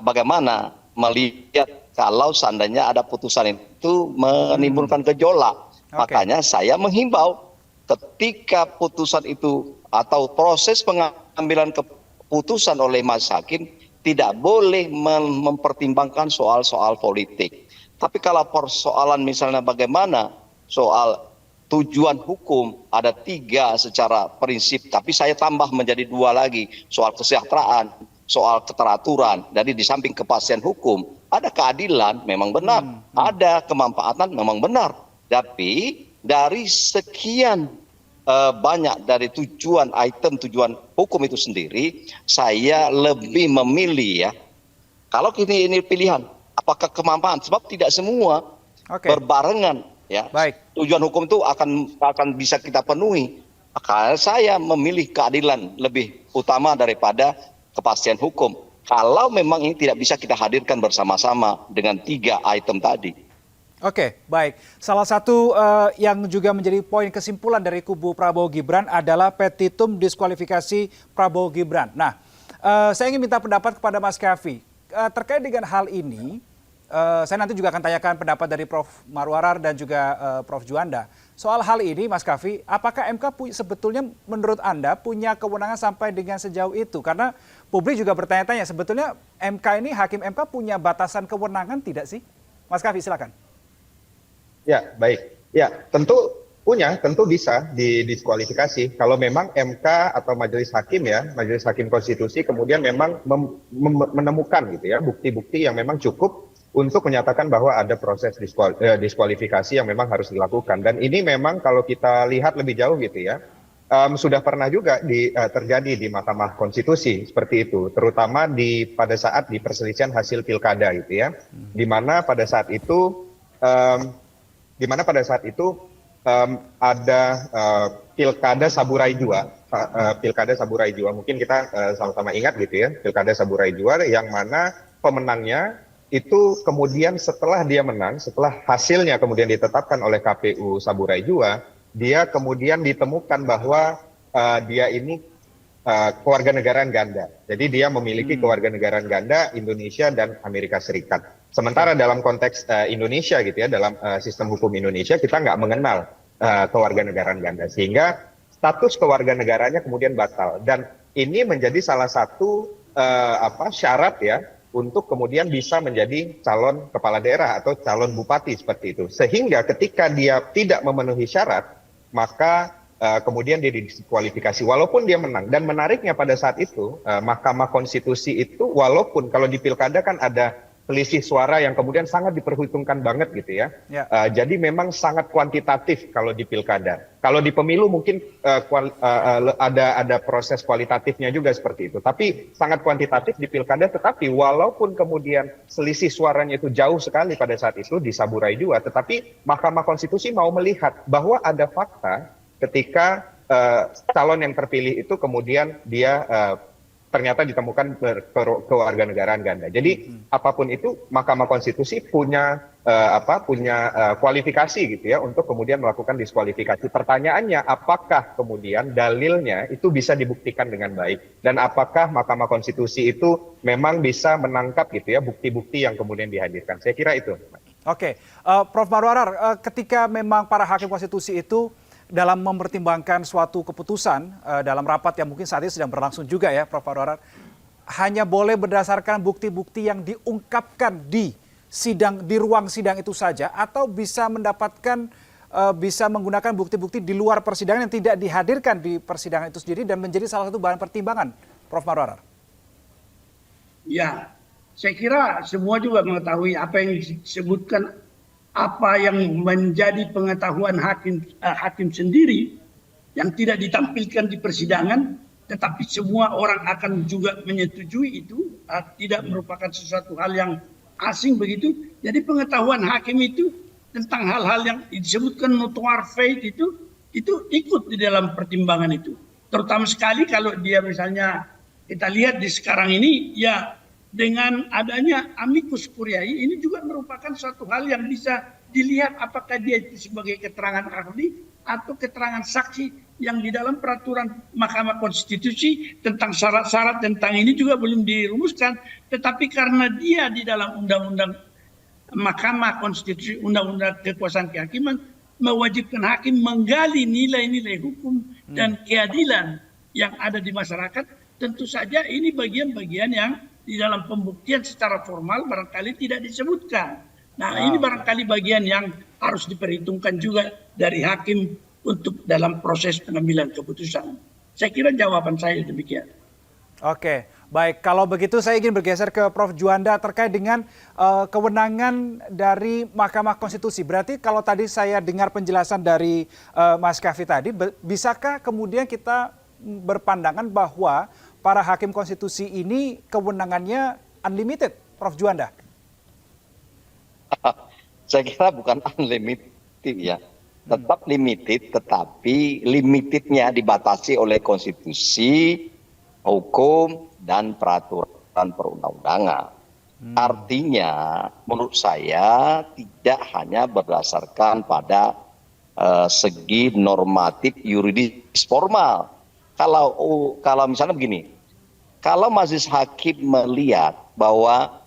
Bagaimana melihat kalau seandainya ada putusan itu menimbulkan gejolak? Makanya saya menghimbau ketika putusan itu atau proses pengambilan keputusan oleh majelis hakim tidak boleh mempertimbangkan soal-soal politik. Tapi kalau persoalan misalnya bagaimana soal tujuan hukum ada 3 secara prinsip, tapi saya tambah menjadi 2 lagi, soal kesejahteraan, soal keteraturan. Jadi di samping kepastian hukum ada keadilan, memang benar, ada kemanfaatan, memang benar. Tapi dari sekian banyak dari tujuan hukum itu sendiri, saya lebih memilih, ya, kalau ini pilihan apakah kemanfaatan, sebab tidak semua berbarengan ya. Baik. Tujuan hukum itu akan bisa kita penuhi. Maka saya memilih keadilan lebih utama daripada kepastian hukum. Kalau memang ini tidak bisa kita hadirkan bersama-sama dengan 3 item tadi. Oke, baik. Salah satu yang juga menjadi poin kesimpulan dari kubu Prabowo Gibran adalah petitum diskualifikasi Prabowo Gibran. Nah, saya ingin minta pendapat kepada Mas Kavi. Terkait dengan hal ini, saya nanti juga akan tanyakan pendapat dari Prof. Marwarar dan juga Prof. Juanda. Soal hal ini, Mas Kavi, apakah MK sebetulnya menurut Anda punya kewenangan sampai dengan sejauh itu? Karena publik juga bertanya-tanya, sebetulnya MK ini, Hakim MK punya batasan kewenangan tidak sih? Mas Kavi, silakan. Ya, baik. Ya, tentu bisa didiskualifikasi kalau memang MK atau Majelis Hakim ya, Majelis Hakim Konstitusi kemudian memang menemukan gitu ya bukti-bukti yang memang cukup untuk menyatakan bahwa ada proses diskualifikasi yang memang harus dilakukan. Dan ini memang kalau kita lihat lebih jauh gitu ya, sudah pernah juga terjadi di Mahkamah Konstitusi seperti itu, terutama pada saat di perselisihan hasil pilkada gitu ya, di mana pada saat itu ada pilkada Saburai Jua, mungkin kita sama-sama ingat gitu ya, pilkada Saburai Jua yang mana pemenangnya itu kemudian setelah dia menang, setelah hasilnya kemudian ditetapkan oleh KPU Saburai Jua, dia kemudian ditemukan bahwa dia ini kewarganegaraan ganda. Jadi dia memiliki kewarganegaraan ganda Indonesia dan Amerika Serikat. Sementara dalam konteks Indonesia gitu ya, dalam sistem hukum Indonesia kita nggak mengenal kewarganegaraan ganda, sehingga status kewarganegaranya kemudian batal. Dan ini menjadi salah satu syarat ya untuk kemudian bisa menjadi calon kepala daerah atau calon bupati seperti itu. Sehingga ketika dia tidak memenuhi syarat, maka kemudian dia didiskualifikasi walaupun dia menang. Dan menariknya pada saat itu Mahkamah Konstitusi itu walaupun kalau di pilkada kan ada selisih suara yang kemudian sangat diperhitungkan banget gitu ya. Jadi memang sangat kuantitatif kalau di pilkada. Kalau di pemilu mungkin ada proses kualitatifnya juga seperti itu. Tapi sangat kuantitatif di pilkada, tetapi walaupun kemudian selisih suaranya itu jauh sekali pada saat itu di Saburai Jua, tetapi Mahkamah Konstitusi mau melihat bahwa ada fakta ketika calon yang terpilih itu kemudian dia ternyata ditemukan kewarganegaraan ganda. Jadi apapun itu Mahkamah Konstitusi punya kualifikasi gitu ya untuk kemudian melakukan diskualifikasi. Pertanyaannya apakah kemudian dalilnya itu bisa dibuktikan dengan baik dan apakah Mahkamah Konstitusi itu memang bisa menangkap gitu ya bukti-bukti yang kemudian dihadirkan. Saya kira itu. Oke, Prof. Marwarar, ketika memang para hakim konstitusi itu dalam mempertimbangkan suatu keputusan dalam rapat yang mungkin saat ini sedang berlangsung juga ya Prof. Marwarar, hanya boleh berdasarkan bukti-bukti yang diungkapkan di ruang sidang itu saja atau bisa menggunakan bukti-bukti di luar persidangan yang tidak dihadirkan di persidangan itu sendiri dan menjadi salah satu bahan pertimbangan, Prof. Marwarar? Ya, saya kira semua juga mengetahui apa yang disebutkan, apa yang menjadi pengetahuan hakim sendiri yang tidak ditampilkan di persidangan, tetapi semua orang akan juga menyetujui itu, tidak merupakan sesuatu hal yang asing begitu. Jadi pengetahuan hakim itu tentang hal-hal yang disebutkan notoire fait itu ikut di dalam pertimbangan itu. Terutama sekali kalau dia misalnya kita lihat di sekarang ini ya, dengan adanya amicus curiae ini juga merupakan suatu hal yang bisa dilihat apakah dia itu sebagai keterangan ahli atau keterangan saksi yang di dalam peraturan Mahkamah Konstitusi tentang syarat-syarat tentang ini juga belum dirumuskan, tetapi karena dia di dalam undang-undang Mahkamah Konstitusi, undang-undang kekuasaan kehakiman mewajibkan hakim menggali nilai-nilai hukum dan keadilan yang ada di masyarakat, tentu saja ini bagian-bagian yang di dalam pembuktian secara formal barangkali tidak disebutkan. Nah, ini barangkali bagian yang harus diperhitungkan juga dari hakim untuk dalam proses pengambilan keputusan. Saya kira jawaban saya demikian. Oke, baik. Kalau begitu saya ingin bergeser ke Prof. Juanda terkait dengan kewenangan dari Mahkamah Konstitusi. Berarti kalau tadi saya dengar penjelasan dari Mas Kavi tadi, bisakah kemudian kita berpandangan bahwa para hakim konstitusi ini kewenangannya unlimited, Prof. Juanda? Saya kira bukan unlimited, subjektif ya. Tetap limited, tetapi limitednya dibatasi oleh konstitusi, hukum, dan peraturan perundang-undangan. Artinya, menurut saya tidak hanya berdasarkan pada segi normatif yuridis formal. Kalau misalnya begini, kalau majelis hakim melihat bahwa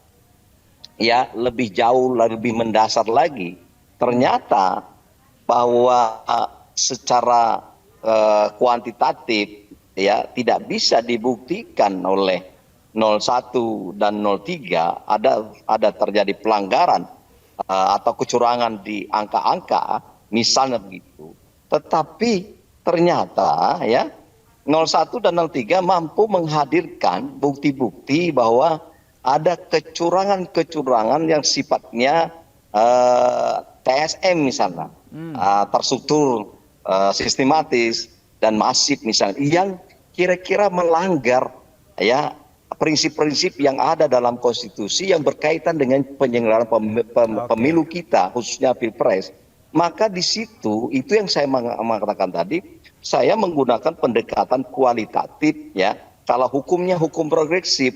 ya lebih jauh, lebih mendasar lagi, ternyata bahwa secara kuantitatif ya tidak bisa dibuktikan oleh 01 dan 03 ada terjadi pelanggaran atau kecurangan di angka-angka misalnya begitu. Tetapi ternyata ya 01 dan 03 mampu menghadirkan bukti-bukti bahwa ada kecurangan-kecurangan yang sifatnya TSM misalnya, terstruktur, sistematis dan masif misalnya, yang kira-kira melanggar ya prinsip-prinsip yang ada dalam konstitusi yang berkaitan dengan penyelenggaraan pemilu kita, khususnya pilpres. Maka di situ itu yang saya mengatakan tadi, saya menggunakan pendekatan kualitatif ya. Kalau hukumnya hukum progresif,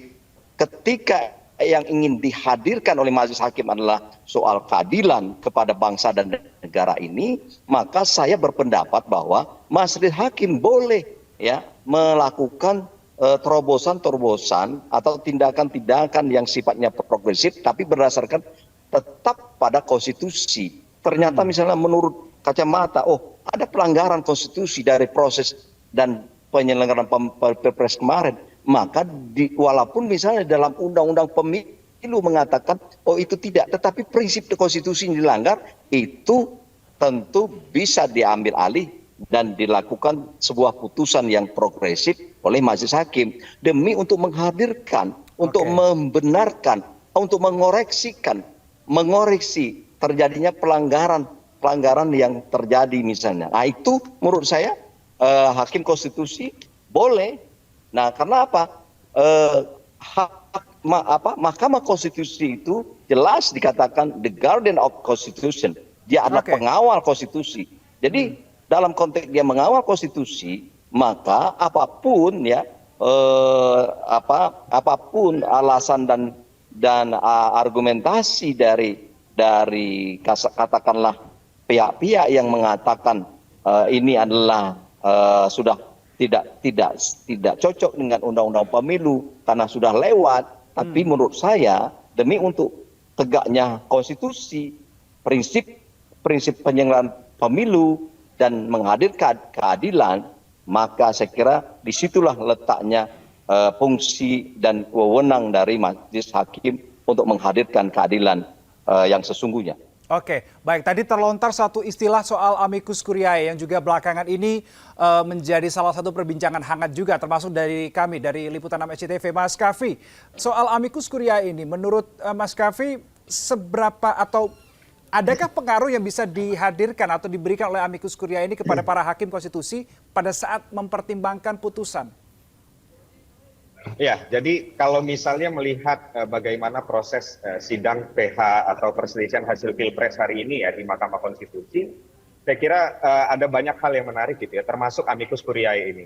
ketika yang ingin dihadirkan oleh majelis hakim adalah soal keadilan kepada bangsa dan negara ini, maka saya berpendapat bahwa majelis hakim boleh ya melakukan terobosan-terobosan atau tindakan-tindakan yang sifatnya progresif tapi berdasarkan tetap pada konstitusi. Ternyata misalnya menurut kacamata, oh ada pelanggaran konstitusi dari proses dan penyelenggaraan pilpres kemarin, maka walaupun misalnya dalam undang-undang pemilu mengatakan oh itu tidak, tetapi prinsip konstitusi yang dilanggar, itu tentu bisa diambil alih dan dilakukan sebuah putusan yang progresif oleh majelis hakim demi untuk menghadirkan, untuk membenarkan, untuk mengoreksi terjadinya pelanggaran yang terjadi misalnya. Nah itu menurut saya hakim konstitusi boleh. Nah karena apa? Mahkamah Konstitusi itu jelas dikatakan the guardian of constitution. Dia adalah pengawal konstitusi. Jadi dalam konteks dia mengawal konstitusi, maka apapun ya apapun alasan dan argumentasi dari katakanlah pihak-pihak yang mengatakan ini adalah sudah tidak cocok dengan undang-undang pemilu karena sudah lewat, tapi menurut saya demi untuk tegaknya konstitusi, prinsip penyelenggaraan pemilu dan menghadirkan keadilan, maka saya kira disitulah letaknya fungsi dan wewenang dari majelis hakim untuk menghadirkan keadilan yang sesungguhnya. Oke, baik. Tadi terlontar satu istilah soal amicus curiae yang juga belakangan ini menjadi salah satu perbincangan hangat juga, termasuk dari kami, dari Liputan 6 SCTV. Mas Kavi, soal amicus curiae ini, menurut Mas Kavi, seberapa atau adakah pengaruh yang bisa dihadirkan atau diberikan oleh amicus curiae ini kepada para hakim konstitusi pada saat mempertimbangkan putusan? Ya, jadi kalau misalnya melihat bagaimana proses sidang PH atau perselisihan hasil Pilpres hari ini ya di Mahkamah Konstitusi, saya kira ada banyak hal yang menarik gitu ya, termasuk amicus curiae ini.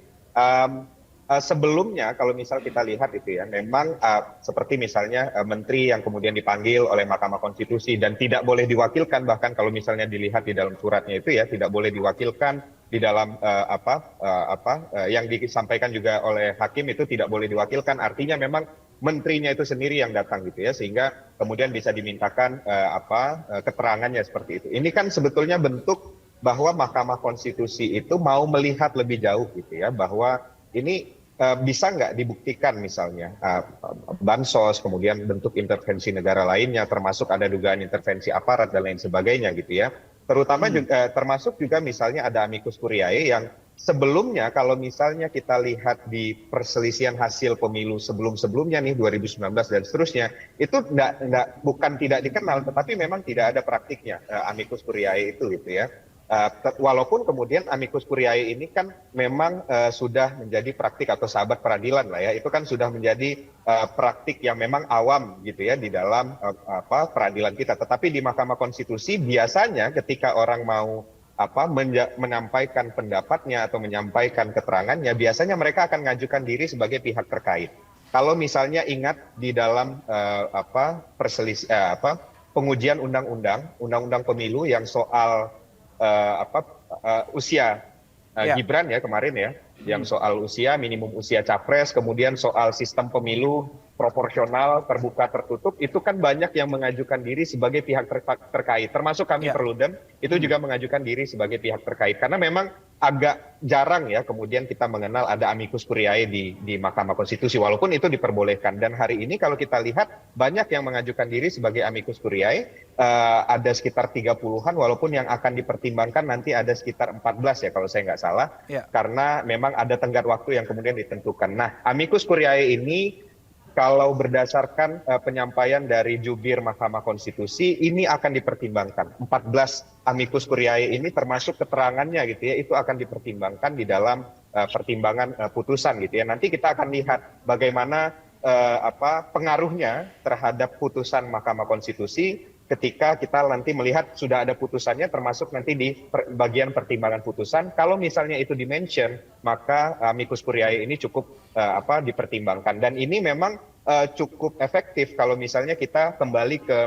Sebelumnya kalau misal kita lihat itu ya, memang seperti misalnya menteri yang kemudian dipanggil oleh Mahkamah Konstitusi dan tidak boleh diwakilkan, bahkan kalau misalnya dilihat di dalam suratnya itu ya tidak boleh diwakilkan di dalam yang disampaikan juga oleh hakim itu tidak boleh diwakilkan, artinya memang menterinya itu sendiri yang datang gitu ya, sehingga kemudian bisa dimintakan keterangannya seperti itu. Ini kan sebetulnya bentuk bahwa Mahkamah Konstitusi itu mau melihat lebih jauh gitu ya, bahwa ini bisa nggak dibuktikan misalnya bansos, kemudian bentuk intervensi negara lainnya, termasuk ada dugaan intervensi aparat dan lain sebagainya gitu ya. Terutama juga, termasuk juga misalnya ada amicus curiae yang sebelumnya kalau misalnya kita lihat di perselisihan hasil pemilu sebelum-sebelumnya nih 2019 dan seterusnya, itu bukan tidak dikenal, tetapi memang tidak ada praktiknya amicus curiae itu gitu ya. Walaupun kemudian amicus curiae ini kan memang sudah menjadi praktik atau sahabat peradilan lah ya, itu kan sudah menjadi praktik yang memang awam gitu ya di dalam peradilan kita. Tetapi di Mahkamah Konstitusi biasanya ketika orang mau menyampaikan pendapatnya atau menyampaikan keterangannya, biasanya mereka akan mengajukan diri sebagai pihak terkait. Kalau misalnya ingat di dalam pengujian undang-undang pemilu yang soal usia Gibran ya kemarin ya, yang soal usia, minimum usia capres, kemudian soal sistem pemilu proporsional, terbuka, tertutup, itu kan banyak yang mengajukan diri sebagai pihak terkait, termasuk kami Perludem, itu juga mengajukan diri sebagai pihak terkait, karena memang agak jarang ya kemudian kita mengenal ada amicus curiae di Mahkamah Konstitusi, walaupun itu diperbolehkan. Dan hari ini kalau kita lihat banyak yang mengajukan diri sebagai amicus curiae, ada sekitar 30-an, walaupun yang akan dipertimbangkan nanti ada sekitar 14 ya kalau saya nggak salah, karena memang ada tenggat waktu yang kemudian ditentukan. Nah, amicus curiae ini kalau berdasarkan penyampaian dari jubir Mahkamah Konstitusi, ini akan dipertimbangkan. 14 amicus curiae ini termasuk keterangannya gitu ya, itu akan dipertimbangkan di dalam pertimbangan putusan gitu ya. Nanti kita akan lihat bagaimana pengaruhnya terhadap putusan Mahkamah Konstitusi ketika kita nanti melihat sudah ada putusannya, termasuk nanti di bagian pertimbangan putusan. Kalau misalnya itu di-mention, maka amicus curiae ini cukup dipertimbangkan. Dan ini memang cukup efektif kalau misalnya kita kembali ke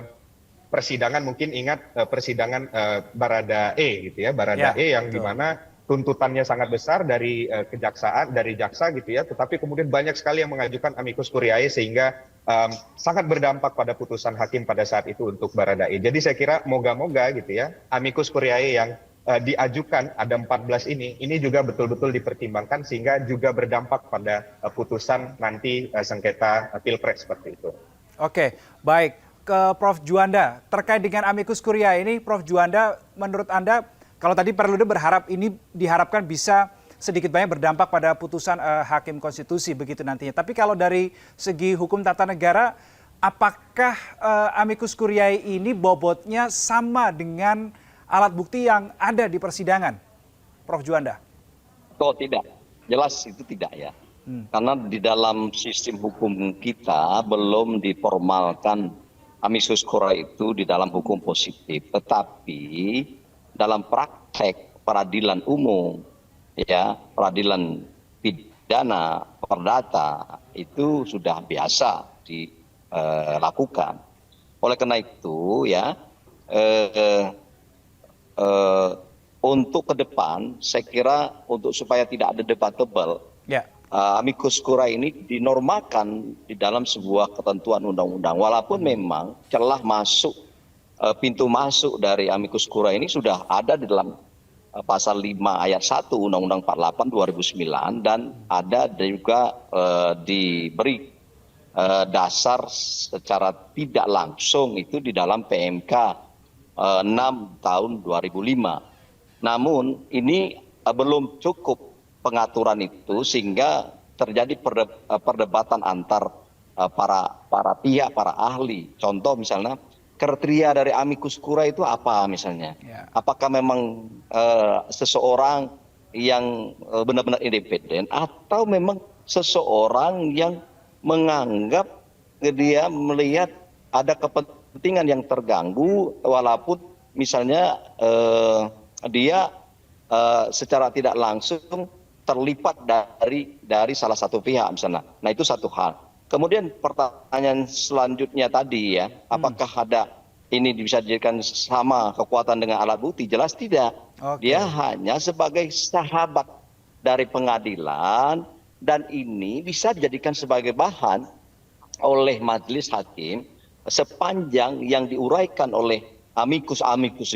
persidangan, mungkin ingat persidangan Baradae gitu ya, Baradae yang dimana tuntutannya sangat besar dari jaksa gitu ya, tetapi kemudian banyak sekali yang mengajukan amicus curiae sehingga sangat berdampak pada putusan hakim pada saat itu untuk Baradae. Jadi saya kira moga-moga gitu ya, amicus curiae yang diajukan ada 14 ini juga betul-betul dipertimbangkan sehingga juga berdampak pada putusan nanti sengketa Pilpres seperti itu. Oke, baik. Ke Prof. Juanda, terkait dengan amicus curiae ini, Prof. Juanda, menurut Anda, kalau tadi Perludem berharap ini diharapkan bisa sedikit banyak berdampak pada putusan Hakim Konstitusi begitu nantinya. Tapi kalau dari segi hukum tata negara, apakah amicus curiae ini bobotnya sama dengan alat bukti yang ada di persidangan, Prof. Juanda? Oh tidak, jelas itu tidak ya. Karena di dalam sistem hukum kita belum diformalkan amicus curiae itu di dalam hukum positif. Tetapi dalam praktek peradilan umum, ya peradilan pidana perdata itu sudah biasa dilakukan. Oleh karena itu ya untuk ke depan saya kira untuk supaya tidak ada debatable, amicus curiae ini dinormalkan di dalam sebuah ketentuan undang-undang. Walaupun memang celah masuk, pintu masuk dari amicus curiae ini sudah ada di dalam pasal 5 ayat 1 Undang-Undang 48 2009 dan ada juga diberi dasar secara tidak langsung itu di dalam PMK 6 tahun 2005. Namun ini belum cukup pengaturan itu sehingga terjadi perdebatan antar para pihak, para ahli. Contoh misalnya kriteria dari amicus curiae itu apa misalnya? Apakah memang seseorang yang benar-benar independen atau memang seseorang yang menganggap dia melihat ada kepentingan yang terganggu walaupun misalnya dia secara tidak langsung terlipat dari salah satu pihak misalnya. Nah itu satu hal. Kemudian pertanyaan selanjutnya tadi ya, apakah ada ini bisa dijadikan sama kekuatan dengan alat bukti? Jelas tidak. Dia hanya sebagai sahabat dari pengadilan dan ini bisa dijadikan sebagai bahan oleh majelis hakim sepanjang yang diuraikan oleh amicus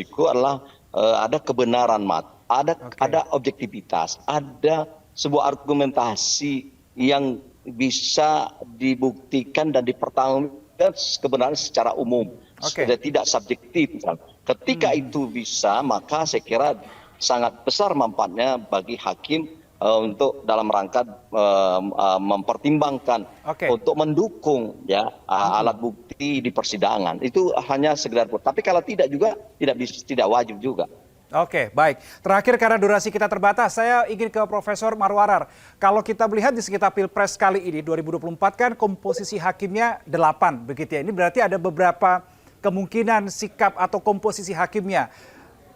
itu adalah ada kebenaran ada objektivitas, ada sebuah argumentasi yang bisa dibuktikan dan dipertanggungjawabkan kebenaran secara umum, tidak subjektif. Ketika itu bisa, maka saya kira sangat besar manfaatnya bagi hakim untuk dalam rangka mempertimbangkan untuk mendukung ya alat bukti di persidangan. Itu hanya sekedar. Tapi kalau tidak juga tidak wajib juga. Oke, baik. Terakhir karena durasi kita terbatas, saya ingin ke Profesor Marwarar. Kalau kita melihat di sekitar Pilpres kali ini 2024 kan komposisi hakimnya 8 begitu ya. Ini berarti ada beberapa kemungkinan sikap atau komposisi hakimnya.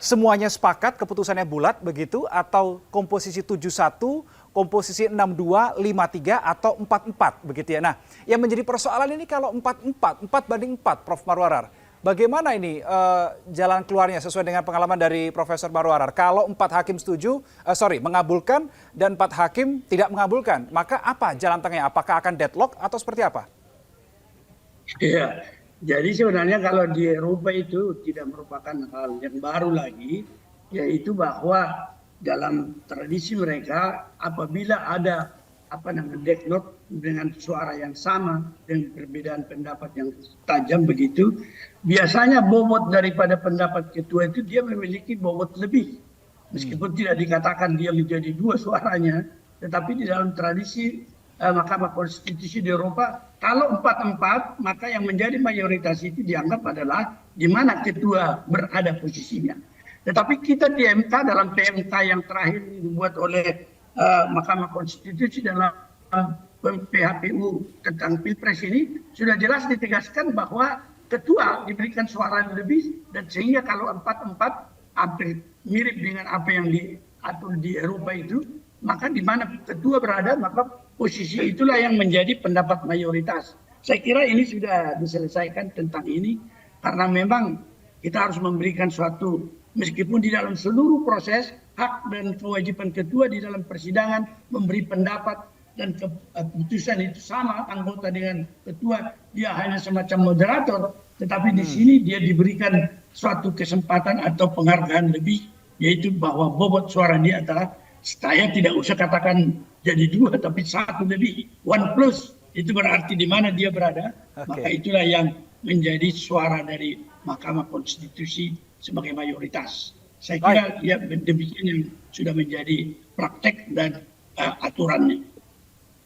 Semuanya sepakat, keputusannya bulat begitu, atau komposisi 7-1, komposisi 6-2, 5-3, atau 4-4 begitu ya. Nah, yang menjadi persoalan ini kalau 4-4, 4-4, Prof. Marwarar. Bagaimana ini jalan keluarnya sesuai dengan pengalaman dari Profesor Marwarar? Kalau 4 hakim mengabulkan dan 4 hakim tidak mengabulkan, maka apa jalan tengahnya? Apakah akan deadlock atau seperti apa? Iya, jadi sebenarnya kalau di Eropa itu tidak merupakan hal yang baru lagi, yaitu bahwa dalam tradisi mereka apabila ada deadlock dengan suara yang sama dengan perbedaan pendapat yang tajam begitu, biasanya bobot daripada pendapat ketua itu dia memiliki bobot lebih, meskipun tidak dikatakan dia menjadi 2 suaranya, tetapi di dalam tradisi Mahkamah Konstitusi di Eropa, kalau 4-4 maka yang menjadi mayoritas itu dianggap adalah di mana ketua berada posisinya. Tetapi kita di MK dalam PMK yang terakhir dibuat oleh Mahkamah Konstitusi dalam PHPU tentang Pilpres ini sudah jelas ditegaskan bahwa ketua diberikan suara lebih, dan sehingga kalau 4-4 hampir mirip dengan apa yang diatur di Eropa itu, maka di mana ketua berada maka posisi itulah yang menjadi pendapat mayoritas. Saya kira ini sudah diselesaikan tentang ini, karena memang kita harus memberikan suatu, meskipun di dalam seluruh proses hak dan kewajiban ketua di dalam persidangan memberi pendapat dan keputusan itu sama anggota dengan ketua, dia hanya semacam moderator, tetapi di sini dia diberikan suatu kesempatan atau penghargaan lebih, yaitu bahwa bobot suara dia adalah, saya tidak usah katakan jadi 2 tapi 1 lebih, 1 plus, itu berarti di mana dia berada, maka itulah yang menjadi suara dari Mahkamah Konstitusi sebagai mayoritas. Saya kira ya demikian yang sudah menjadi praktek dan aturannya.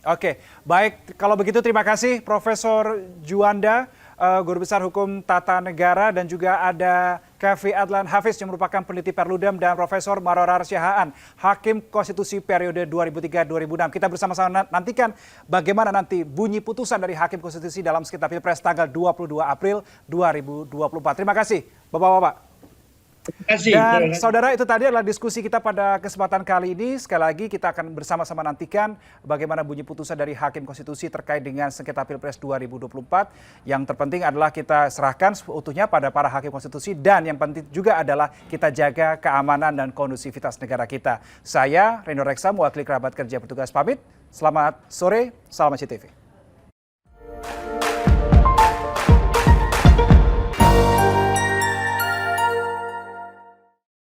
Oke, baik. Kalau begitu terima kasih Profesor Juanda, Guru Besar Hukum Tata Negara, dan juga ada Kavi Adlan Hafiz yang merupakan peneliti Perludem, dan Profesor Marwarar Siahaan, Hakim Konstitusi periode 2003-2006. Kita bersama-sama nantikan bagaimana nanti bunyi putusan dari Hakim Konstitusi dalam sengketa Pilpres tanggal 22 April 2024. Terima kasih Bapak-Bapak. Dan saudara, itu tadi adalah diskusi kita pada kesempatan kali ini. Sekali lagi kita akan bersama-sama nantikan bagaimana bunyi putusan dari Hakim Konstitusi terkait dengan sengketa Pilpres 2024. Yang terpenting adalah kita serahkan seutuhnya pada para Hakim Konstitusi, dan yang penting juga adalah kita jaga keamanan dan kondusivitas negara kita. Saya Reno Reksa, mewakili kerabat kerja petugas pamit. Selamat sore, salam CTV.